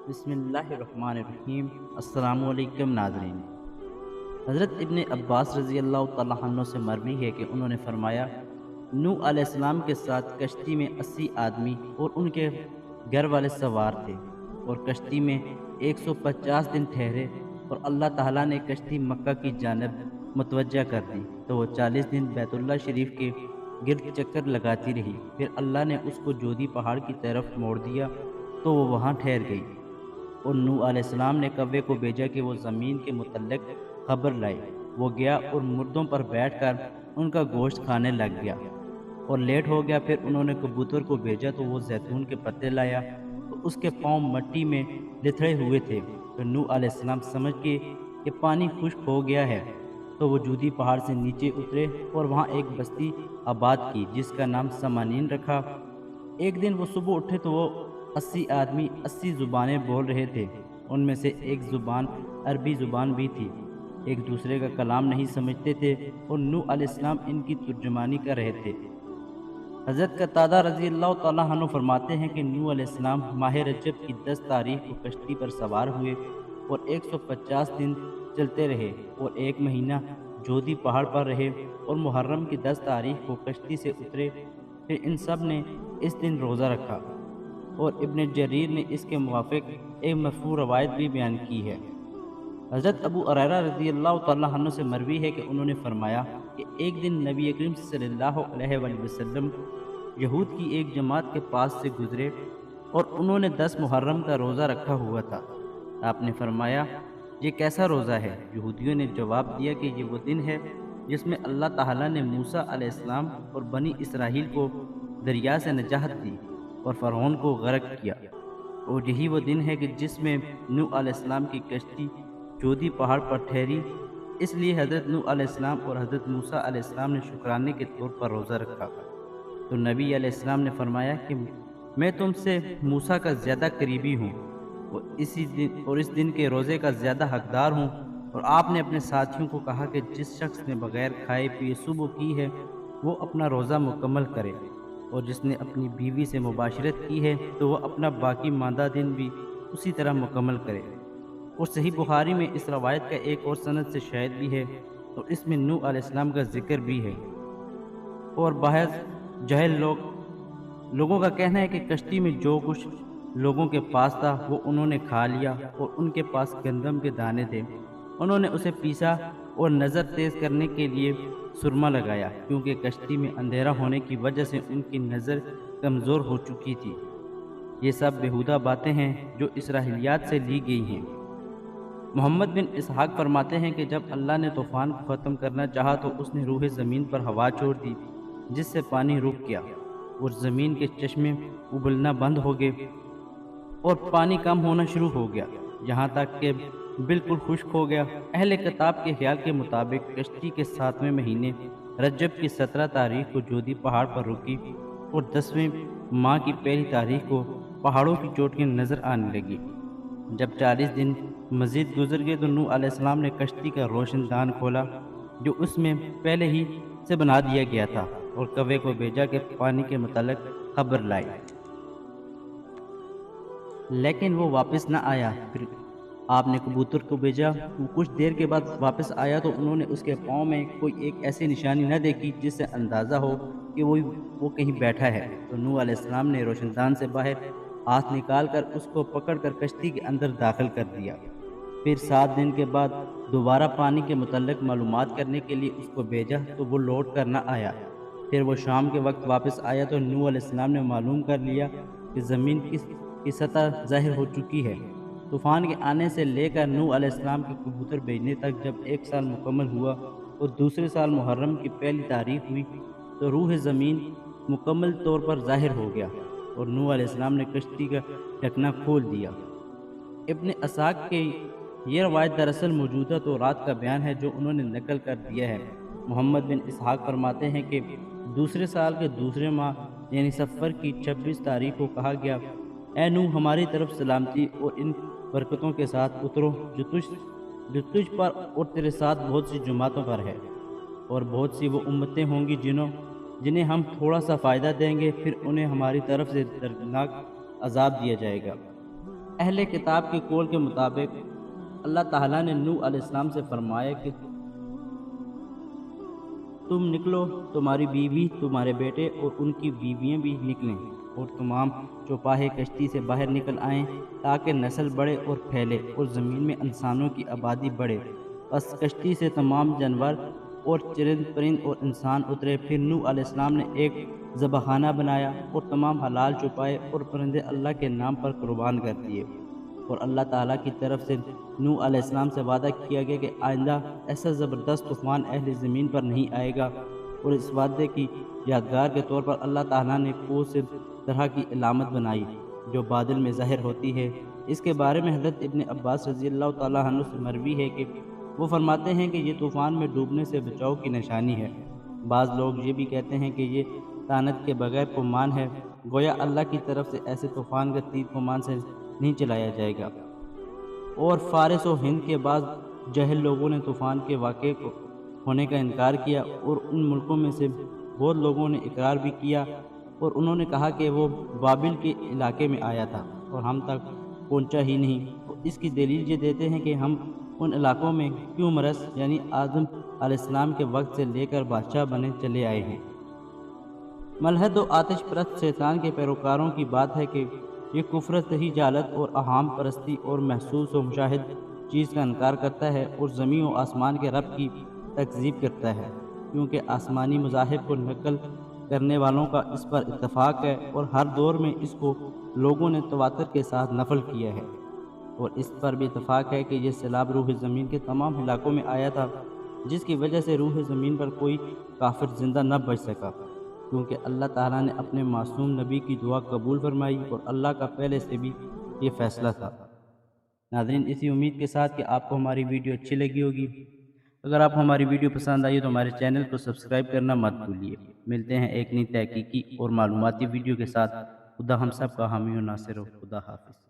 بسم اللہ الرحمن الرحیم۔ السلام علیکم ناظرین۔ حضرت ابن عباس رضی اللہ تعالیٰ عنہ سے مروی ہے کہ انہوں نے فرمایا، نوح علیہ السلام کے ساتھ کشتی میں 80 آدمی اور ان کے گھر والے سوار تھے، اور کشتی میں 150 دن ٹھہرے، اور اللہ تعالیٰ نے کشتی مکہ کی جانب متوجہ کر دی تو وہ 40 دن بیت اللہ شریف کے گرد چکر لگاتی رہی۔ پھر اللہ نے اس کو جودی پہاڑ کی طرف موڑ دیا تو وہ وہاں ٹھہر گئی، اور نوح علیہ السلام نے کوے کو بھیجا کہ وہ زمین کے متعلق خبر لائے۔ وہ گیا اور مردوں پر بیٹھ کر ان کا گوشت کھانے لگ گیا اور لیٹ ہو گیا۔ پھر انہوں نے کبوتر کو بھیجا تو وہ زیتون کے پتے لایا تو اس کے پاؤں مٹی میں لتھڑے ہوئے تھے۔ تو نوح علیہ السلام سمجھ کے کہ پانی خشک ہو گیا ہے تو وہ جودی پہاڑ سے نیچے اترے اور وہاں ایک بستی آباد کی جس کا نام سمانین رکھا۔ ایک دن وہ صبح اٹھے تو وہ 80 آدمی 80 زبانیں بول رہے تھے۔ ان میں سے ایک زبان عربی زبان بھی تھی، ایک دوسرے کا کلام نہیں سمجھتے تھے، اور نوح علیہ السلام ان کی ترجمانی کر رہے تھے۔ حضرت قتادہ رضی اللہ تعالیٰ عنہ فرماتے ہیں کہ نوح علیہ السلام ماہ رجب کی 10 تاریخ کو کشتی پر سوار ہوئے اور 150 دن چلتے رہے، اور ایک مہینہ جودی پہاڑ پر رہے، اور محرم کی 10 تاریخ کو کشتی سے اترے۔ پھر ان سب نے اس دن روزہ رکھا، اور ابن جریر نے اس کے موافق ایک مرفوع روایت بھی بیان کی ہے۔ حضرت ابو ہریرہ رضی اللہ تعالیٰ عنہ سے مروی ہے کہ انہوں نے فرمایا کہ ایک دن نبی کریم صلی اللہ علیہ وآلہ وسلم یہود کی ایک جماعت کے پاس سے گزرے، اور انہوں نے 10 محرم کا روزہ رکھا ہوا تھا۔ آپ نے فرمایا، یہ کیسا روزہ ہے؟ یہودیوں نے جواب دیا کہ یہ وہ دن ہے جس میں اللہ تعالیٰ نے موسیٰ علیہ السلام اور بنی اسرائیل کو دریا سے نجات دی اور فرعون کو غرق کیا، اور یہی وہ دن ہے کہ جس میں نوح علیہ السلام کی کشتی جودی پہاڑ پر ٹھہری۔ اس لیے حضرت نوح علیہ السلام اور حضرت موسیٰ علیہ السلام نے شکرانے کے طور پر روزہ رکھا۔ تو نبی علیہ السلام نے فرمایا کہ میں تم سے موسیٰ کا زیادہ قریبی ہوں، اور اس دن کے روزے کا زیادہ حقدار ہوں۔ اور آپ نے اپنے ساتھیوں کو کہا کہ جس شخص نے بغیر کھائے پیے صبح کی ہے وہ اپنا روزہ مکمل کرے، اور جس نے اپنی بیوی سے مباشرت کی ہے تو وہ اپنا باقی ماندہ دن بھی اسی طرح مکمل کرے۔ اور صحیح بخاری میں اس روایت کا ایک اور سند سے شاہد بھی ہے، اور اس میں نوح علیہ السلام کا ذکر بھی ہے۔ اور بعض جاہل لوگوں کا کہنا ہے کہ کشتی میں جو کچھ لوگوں کے پاس تھا وہ انہوں نے کھا لیا، اور ان کے پاس گندم کے دانے تھے، انہوں نے اسے پیسا اور نظر تیز کرنے کے لیے سرما لگایا، کیونکہ کشتی میں اندھیرا ہونے کی وجہ سے ان کی نظر کمزور ہو چکی تھی۔ یہ سب بیہودہ باتیں ہیں جو اسرائیلیات سے لی گئی ہیں۔ محمد بن اسحاق فرماتے ہیں کہ جب اللہ نے طوفان کو ختم کرنا چاہا تو اس نے روح زمین پر ہوا چھوڑ دی، جس سے پانی رک گیا، اور زمین کے چشمے ابلنا بند ہو گئے، اور پانی کم ہونا شروع ہو گیا، یہاں تک کہ بالکل خشک ہو گیا۔ اہل کتاب کے خیال کے مطابق کشتی کے 7ویں مہینے رجب کی 17 تاریخ کو جودی پہاڑ پر رکی، اور 10ویں ماہ کی پہلی تاریخ کو پہاڑوں کی چوٹیاں نظر آنے لگی۔ جب 40 دن مزید گزر گئے تو نوح علیہ السلام نے کشتی کا روشن دان کھولا جو اس میں پہلے ہی سے بنا دیا گیا تھا، اور کوے کو بھیجا کہ پانی کے متعلق خبر لائے، لیکن وہ واپس نہ آیا۔ پھر آپ نے کبوتر کو بھیجا، وہ کچھ دیر کے بعد واپس آیا تو انہوں نے اس کے پاؤں میں کوئی ایک ایسی نشانی نہ دیکھی جس سے اندازہ ہو کہ وہ کہیں بیٹھا ہے۔ تو نوح علیہ السلام نے روشن دان سے باہر ہاتھ نکال کر اس کو پکڑ کر کشتی کے اندر داخل کر دیا۔ پھر 7 دن کے بعد دوبارہ پانی کے متعلق معلومات کرنے کے لیے اس کو بھیجا تو وہ لوٹ کر نہ آیا۔ پھر وہ شام کے وقت واپس آیا تو نوح علیہ السلام نے معلوم کر لیا کہ زمین کی سطح ظاہر ہو چکی ہے۔ طوفان کے آنے سے لے کر نوح علیہ السلام کے کبوتر بھیجنے تک جب 1 سال مکمل ہوا اور دوسرے سال محرم کی پہلی تاریخ ہوئی تو روح زمین مکمل طور پر ظاہر ہو گیا، اور نوح علیہ السلام نے کشتی کا ڈھکنا کھول دیا۔ ابن اسحاق کی یہ روایت دراصل موجودہ تورات کا بیان ہے جو انہوں نے نقل کر دیا ہے۔ محمد بن اسحاق فرماتے ہیں کہ دوسرے سال کے دوسرے ماہ یعنی صفر کی 26 تاریخ کو کہا گیا، اے نوح، ہماری طرف سلامتی اور ان برکتوں کے ساتھ اترو جو تجھ پر اور تیرے ساتھ بہت سی جماعتوں پر ہے، اور بہت سی وہ امتیں ہوں گی جنہیں ہم تھوڑا سا فائدہ دیں گے، پھر انہیں ہماری طرف سے دردناک عذاب دیا جائے گا۔ اہل کتاب کے قول کے مطابق اللہ تعالیٰ نے نوح علیہ السلام سے فرمایا کہ تم نکلو، تمہاری بیوی، تمہارے بیٹے اور ان کی بیویاں بھی نکلیں، اور تمام چوپاہے کشتی سے باہر نکل آئیں تاکہ نسل بڑھے اور پھیلے اور زمین میں انسانوں کی آبادی بڑھے۔ بس کشتی سے تمام جانور اور چرند پرند اور انسان اترے۔ پھر نوح علیہ السلام نے ایک ذبح خانہ بنایا اور تمام حلال چوپائے اور پرندے اللہ کے نام پر قربان کر دیے، اور اللہ تعالیٰ کی طرف سے نوح علیہ السلام سے وعدہ کیا گیا کہ آئندہ ایسا زبردست طوفان اہل زمین پر نہیں آئے گا، اور اس وعدے کی یادگار کے طور پر اللہ تعالیٰ نے کوہ سے طرح کی علامت بنائی جو بادل میں ظاہر ہوتی ہے۔ اس کے بارے میں حضرت ابن عباس رضی اللہ تعالیٰ عنہ سے مروی ہے کہ وہ فرماتے ہیں کہ یہ طوفان میں ڈوبنے سے بچاؤ کی نشانی ہے۔ بعض لوگ یہ بھی کہتے ہیں کہ یہ طعنت کے بغیر کمان ہے، گویا اللہ کی طرف سے ایسے طوفان کا تیر کمان سے نہیں چلایا جائے گا۔ اور فارس و ہند کے بعض جاہل لوگوں نے طوفان کے واقع ہونے کا انکار کیا، اور ان ملکوں میں سے بہت لوگوں نے اقرار بھی کیا، اور انہوں نے کہا کہ وہ بابل کے علاقے میں آیا تھا اور ہم تک پہنچا ہی نہیں۔ اس کی دلیل یہ دیتے ہیں کہ ہم ان علاقوں میں کیوں مرس یعنی آدم علیہ السلام کے وقت سے لے کر بادشاہ بنے چلے آئے ہیں۔ ملحد و آتش پرست شیطان کے پیروکاروں کی بات ہے کہ یہ کفر صحیح جالت اور اہام پرستی اور محسوس و مشاہد چیز کا انکار کرتا ہے، اور زمین و آسمان کے رب کی تکذیب کرتا ہے، کیونکہ آسمانی مذاہب کو نقل کرنے والوں کا اس پر اتفاق ہے، اور ہر دور میں اس کو لوگوں نے تواتر کے ساتھ نقل کیا ہے، اور اس پر بھی اتفاق ہے کہ یہ سیلاب روح زمین کے تمام علاقوں میں آیا تھا، جس کی وجہ سے روح زمین پر کوئی کافر زندہ نہ بچ سکا، کیونکہ اللہ تعالیٰ نے اپنے معصوم نبی کی دعا قبول فرمائی، اور اللہ کا پہلے سے بھی یہ فیصلہ تھا۔ ناظرین، اسی امید کے ساتھ کہ آپ کو ہماری ویڈیو اچھی لگی ہوگی۔ اگر آپ ہماری ویڈیو پسند آئی تو ہمارے چینل کو سبسکرائب کرنا مت بھولیے۔ ملتے ہیں ایک نئی تحقیقی اور معلوماتی ویڈیو کے ساتھ۔ خدا ہم سب کا حامی و ناصر ہو۔ خدا حافظ۔